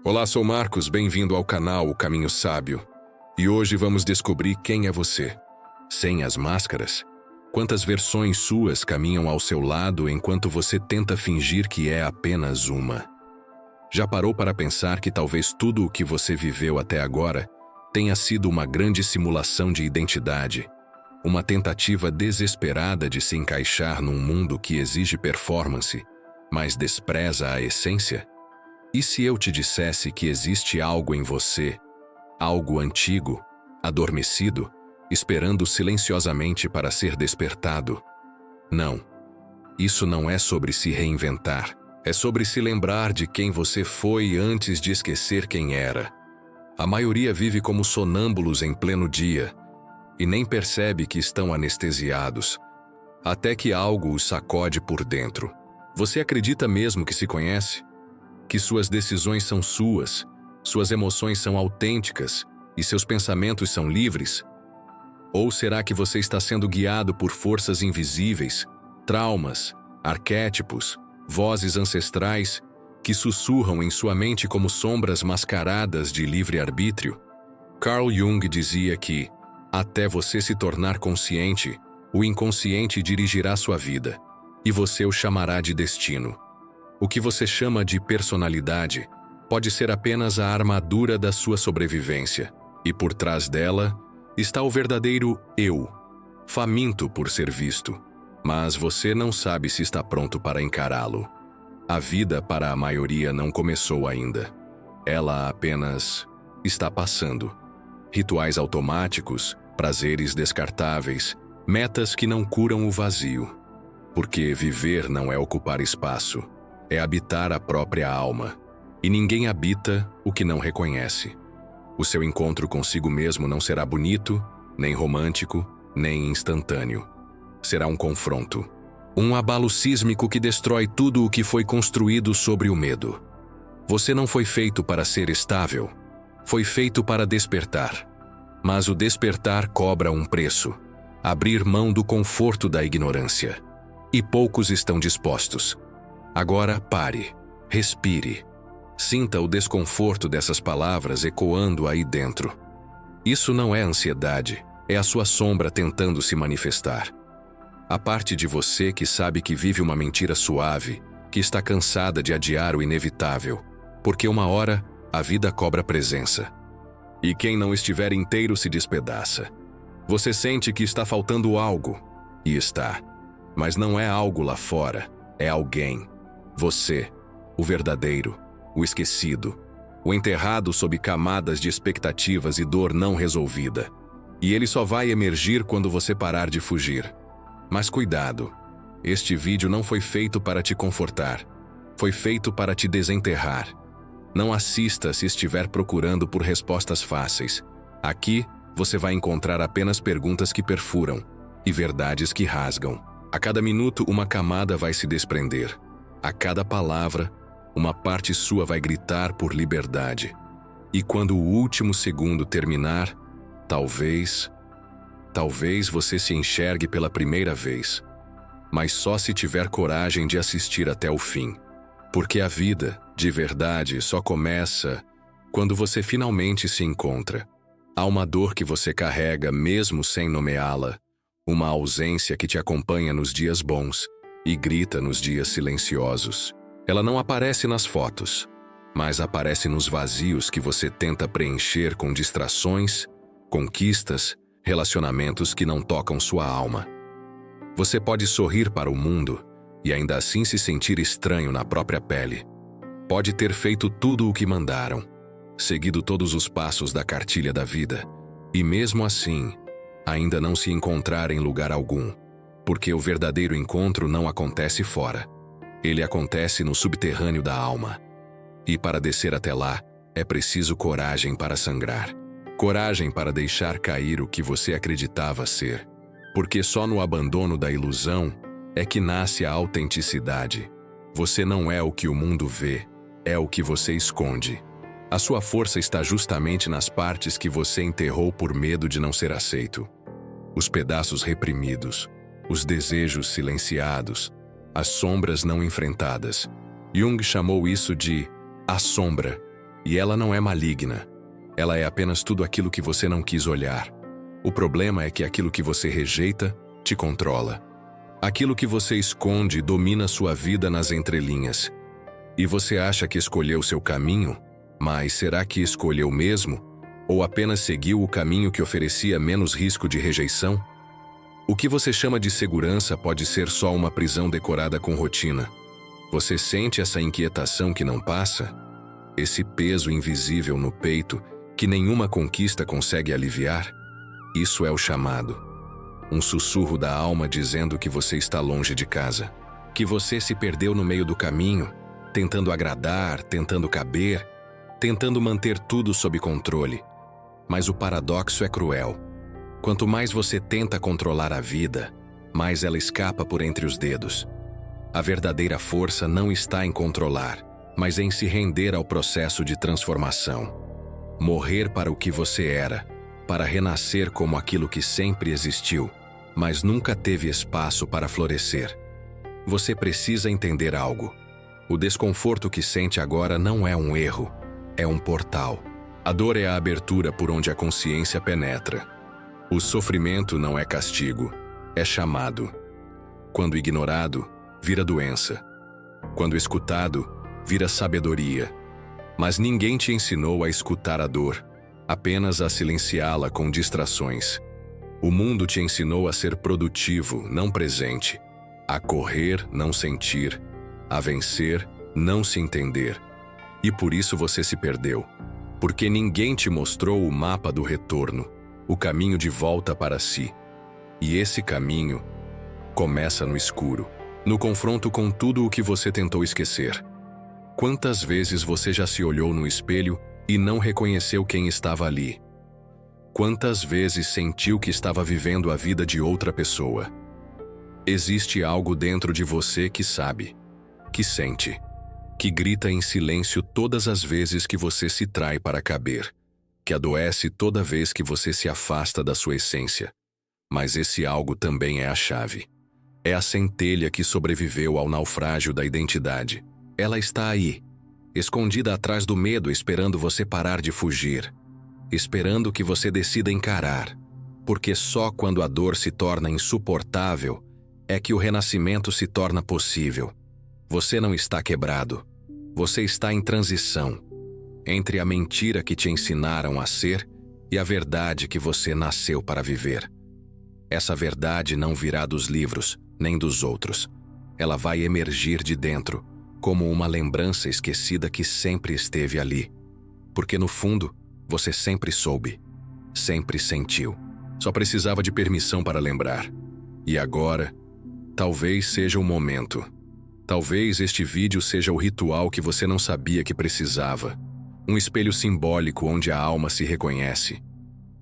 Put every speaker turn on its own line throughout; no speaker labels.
Olá, sou Marcos, bem-vindo ao canal O Caminho Sábio. E hoje vamos descobrir quem é você. Sem as máscaras? Quantas versões suas caminham ao seu lado enquanto você tenta fingir que é apenas uma? Já parou para pensar que talvez tudo o que você viveu até agora tenha sido uma grande simulação de identidade? Uma tentativa desesperada de se encaixar num mundo que exige performance, mas despreza a essência? E se eu te dissesse que existe algo em você, algo antigo, adormecido, esperando silenciosamente para ser despertado? Não. Isso não é sobre se reinventar. É sobre se lembrar de quem você foi antes de esquecer quem era. A maioria vive como sonâmbulos em pleno dia e nem percebe que estão anestesiados, até que algo os sacode por dentro. Você acredita mesmo que se conhece? Que suas decisões são suas emoções são autênticas e seus pensamentos são livres? Ou será que você está sendo guiado por forças invisíveis, traumas, arquétipos, vozes ancestrais que sussurram em sua mente como sombras mascaradas de livre-arbítrio? Carl Jung dizia que, até você se tornar consciente, o inconsciente dirigirá sua vida, e você o chamará de destino. O que você chama de personalidade pode ser apenas a armadura da sua sobrevivência, e por trás dela está o verdadeiro eu, faminto por ser visto, mas você não sabe se está pronto para encará-lo. A vida para a maioria não começou ainda. Ela apenas está passando. Rituais automáticos, prazeres descartáveis, metas que não curam o vazio. Porque viver não é ocupar espaço. É habitar a própria alma, e ninguém habita o que não reconhece. O seu encontro consigo mesmo não será bonito, nem romântico, nem instantâneo. Será um confronto, um abalo sísmico que destrói tudo o que foi construído sobre o medo. Você não foi feito para ser estável, foi feito para despertar. Mas o despertar cobra um preço: abrir mão do conforto da ignorância. E poucos estão dispostos. Agora pare, respire. Sinta o desconforto dessas palavras ecoando aí dentro. Isso não é ansiedade, é a sua sombra tentando se manifestar. A parte de você que sabe que vive uma mentira suave, que está cansada de adiar o inevitável, porque uma hora a vida cobra presença. E quem não estiver inteiro se despedaça. Você sente que está faltando algo, e está. Mas não é algo lá fora, é alguém. Você, o verdadeiro, o esquecido, o enterrado sob camadas de expectativas e dor não resolvida. E ele só vai emergir quando você parar de fugir. Mas cuidado, este vídeo não foi feito para te confortar, foi feito para te desenterrar. Não assista se estiver procurando por respostas fáceis. Aqui, você vai encontrar apenas perguntas que perfuram e verdades que rasgam. A cada minuto, uma camada vai se desprender. A cada palavra, uma parte sua vai gritar por liberdade. E quando o último segundo terminar, talvez você se enxergue pela primeira vez. Mas só se tiver coragem de assistir até o fim. Porque a vida, de verdade, só começa quando você finalmente se encontra. Há uma dor que você carrega mesmo sem nomeá-la. Uma ausência que te acompanha nos dias bons e grita nos dias silenciosos. Ela não aparece nas fotos, mas aparece nos vazios que você tenta preencher com distrações, conquistas, relacionamentos que não tocam sua alma. Você pode sorrir para o mundo e ainda assim se sentir estranho na própria pele. Pode ter feito tudo o que mandaram, seguido todos os passos da cartilha da vida, e mesmo assim, ainda não se encontrar em lugar algum. Porque o verdadeiro encontro não acontece fora. Ele acontece no subterrâneo da alma. E para descer até lá, é preciso coragem para sangrar. Coragem para deixar cair o que você acreditava ser. Porque só no abandono da ilusão é que nasce a autenticidade. Você não é o que o mundo vê, é o que você esconde. A sua força está justamente nas partes que você enterrou por medo de não ser aceito. Os pedaços reprimidos, os desejos silenciados, as sombras não enfrentadas. Jung chamou isso de a sombra, E ela não é maligna. Ela é apenas tudo aquilo que você não quis olhar. O problema é que aquilo que você rejeita te controla. Aquilo que você esconde domina sua vida nas entrelinhas. E você acha que escolheu seu caminho, mas será que escolheu mesmo? Ou apenas seguiu o caminho que oferecia menos risco de rejeição? O que você chama de segurança pode ser só uma prisão decorada com rotina. Você sente essa inquietação que não passa? Esse peso invisível no peito que nenhuma conquista consegue aliviar? Isso é o chamado. Um sussurro da alma dizendo que você está longe de casa. Que você se perdeu no meio do caminho, tentando agradar, tentando caber, tentando manter tudo sob controle. Mas o paradoxo é cruel. Quanto mais você tenta controlar a vida, mais ela escapa por entre os dedos. A verdadeira força não está em controlar, mas em se render ao processo de transformação. Morrer para o que você era, para renascer como aquilo que sempre existiu, mas nunca teve espaço para florescer. Você precisa entender algo. O desconforto que sente agora não é um erro, é um portal. A dor é a abertura por onde a consciência penetra. O sofrimento não é castigo, é chamado. Quando ignorado, vira doença. Quando escutado, vira sabedoria. Mas ninguém te ensinou a escutar a dor, apenas a silenciá-la com distrações. O mundo te ensinou a ser produtivo, não presente. A correr, não sentir. A vencer, não se entender. E por isso você se perdeu. Porque ninguém te mostrou o mapa do retorno, o caminho de volta para si. E esse caminho começa no escuro, no confronto com tudo o que você tentou esquecer. Quantas vezes você já se olhou no espelho e não reconheceu quem estava ali? Quantas vezes sentiu que estava vivendo a vida de outra pessoa? Existe algo dentro de você que sabe, que sente, que grita em silêncio todas as vezes que você se trai para caber, que adoece toda vez que você se afasta da sua essência. Mas esse algo também é a chave. É a centelha que sobreviveu ao naufrágio da identidade. Ela está aí, escondida atrás do medo, esperando você parar de fugir, esperando que você decida encarar, porque só quando a dor se torna insuportável é que o renascimento se torna possível. Você não está quebrado, você está em transição, entre a mentira que te ensinaram a ser e a verdade que você nasceu para viver. Essa verdade não virá dos livros, nem dos outros. Ela vai emergir de dentro, como uma lembrança esquecida que sempre esteve ali. Porque no fundo, você sempre soube, sempre sentiu. Só precisava de permissão para lembrar. E agora, talvez seja o momento. Talvez este vídeo seja o ritual que você não sabia que precisava. Um espelho simbólico onde a alma se reconhece.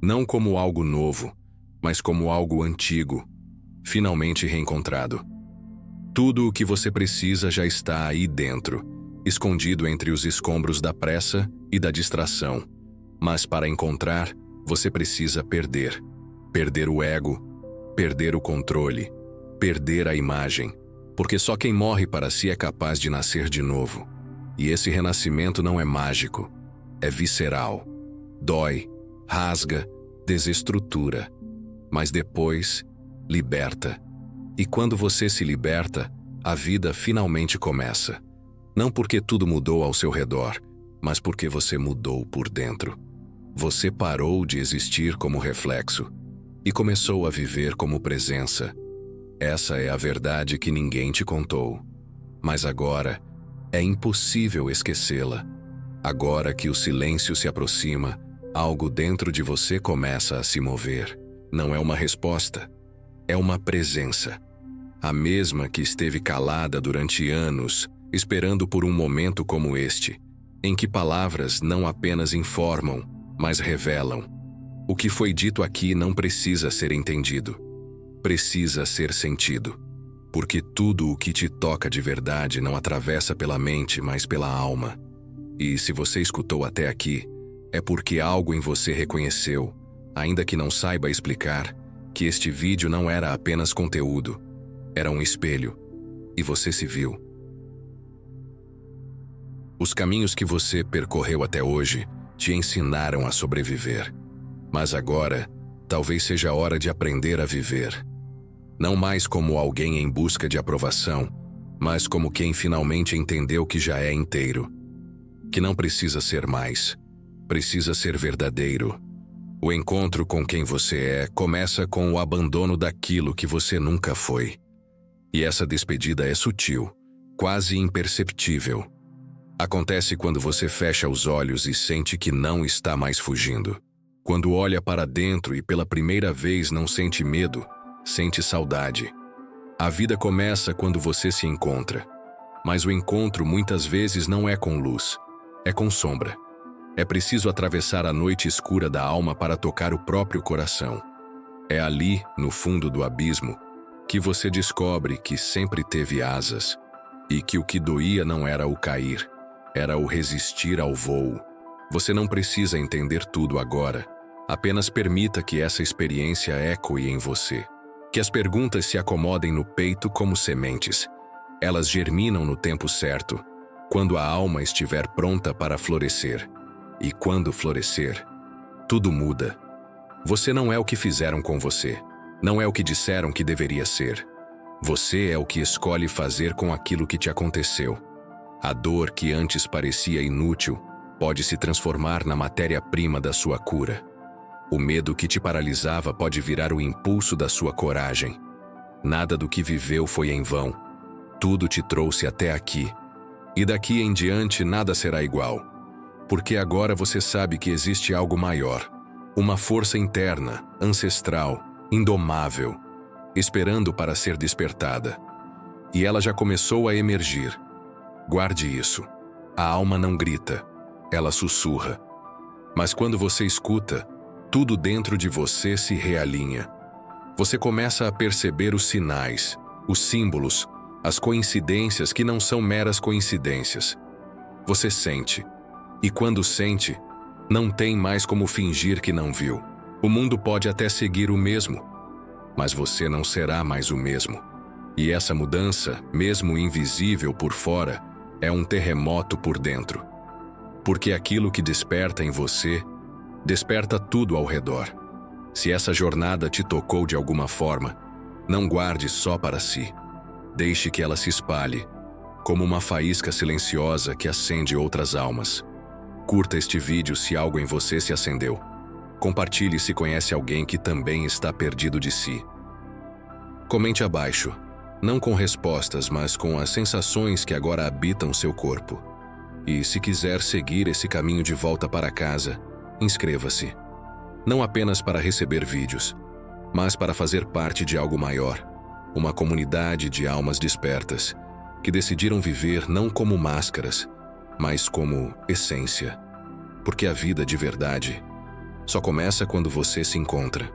Não como algo novo, mas como algo antigo, finalmente reencontrado. Tudo o que você precisa já está aí dentro, escondido entre os escombros da pressa e da distração. Mas para encontrar, você precisa perder. Perder o ego, perder o controle, perder a imagem. Porque só quem morre para si é capaz de nascer de novo. E esse renascimento não é mágico, é visceral. Dói, rasga, desestrutura. Mas depois, liberta. E quando você se liberta, a vida finalmente começa. Não porque tudo mudou ao seu redor, mas porque você mudou por dentro. Você parou de existir como reflexo e começou a viver como presença. Essa é a verdade que ninguém te contou. Mas agora, é impossível esquecê-la. Agora que o silêncio se aproxima, algo dentro de você começa a se mover. Não é uma resposta, é uma presença. A mesma que esteve calada durante anos, esperando por um momento como este, em que palavras não apenas informam, mas revelam. O que foi dito aqui não precisa ser entendido. Precisa ser sentido. Porque tudo o que te toca de verdade não atravessa pela mente, mas pela alma. E se você escutou até aqui, é porque algo em você reconheceu, ainda que não saiba explicar, que este vídeo não era apenas conteúdo, era um espelho, e você se viu. Os caminhos que você percorreu até hoje te ensinaram a sobreviver. Mas agora, talvez seja a hora de aprender a viver. Não mais como alguém em busca de aprovação, mas como quem finalmente entendeu que já é inteiro. Que não precisa ser mais, precisa ser verdadeiro. O encontro com quem você é começa com o abandono daquilo que você nunca foi. E essa despedida é sutil, quase imperceptível. Acontece quando você fecha os olhos e sente que não está mais fugindo. Quando olha para dentro e pela primeira vez não sente medo, sente saudade. A vida começa quando você se encontra. Mas o encontro muitas vezes não é com luz, é com sombra. É preciso atravessar a noite escura da alma para tocar o próprio coração. É ali, no fundo do abismo, que você descobre que sempre teve asas e que o que doía não era o cair, era o resistir ao voo. Você não precisa entender tudo agora. Apenas permita que essa experiência ecoe em você. Que as perguntas se acomodem no peito como sementes. Elas germinam no tempo certo, quando a alma estiver pronta para florescer. E quando florescer, tudo muda. Você não é o que fizeram com você. Não é o que disseram que deveria ser. Você é o que escolhe fazer com aquilo que te aconteceu. A dor que antes parecia inútil pode se transformar na matéria-prima da sua cura. O medo que te paralisava pode virar o impulso da sua coragem. Nada do que viveu foi em vão. Tudo te trouxe até aqui. E daqui em diante nada será igual. Porque agora você sabe que existe algo maior. Uma força interna, ancestral, indomável, esperando para ser despertada. E ela já começou a emergir. Guarde isso. A alma não grita, ela sussurra. Mas quando você escuta, tudo dentro de você se realinha. Você começa a perceber os sinais, os símbolos, as coincidências que não são meras coincidências. Você sente. E quando sente, não tem mais como fingir que não viu. O mundo pode até seguir o mesmo, mas você não será mais o mesmo. E essa mudança, mesmo invisível por fora, é um terremoto por dentro. Porque aquilo que desperta em você, desperta tudo ao redor. Se essa jornada te tocou de alguma forma, não guarde só para si. Deixe que ela se espalhe, como uma faísca silenciosa que acende outras almas. Curta este vídeo se algo em você se acendeu. Compartilhe se conhece alguém que também está perdido de si. Comente abaixo, não com respostas, mas com as sensações que agora habitam seu corpo. E se quiser seguir esse caminho de volta para casa, inscreva-se. Não apenas para receber vídeos, mas para fazer parte de algo maior. Uma comunidade de almas despertas, que decidiram viver não como máscaras, mas como essência. Porque a vida de verdade só começa quando você se encontra.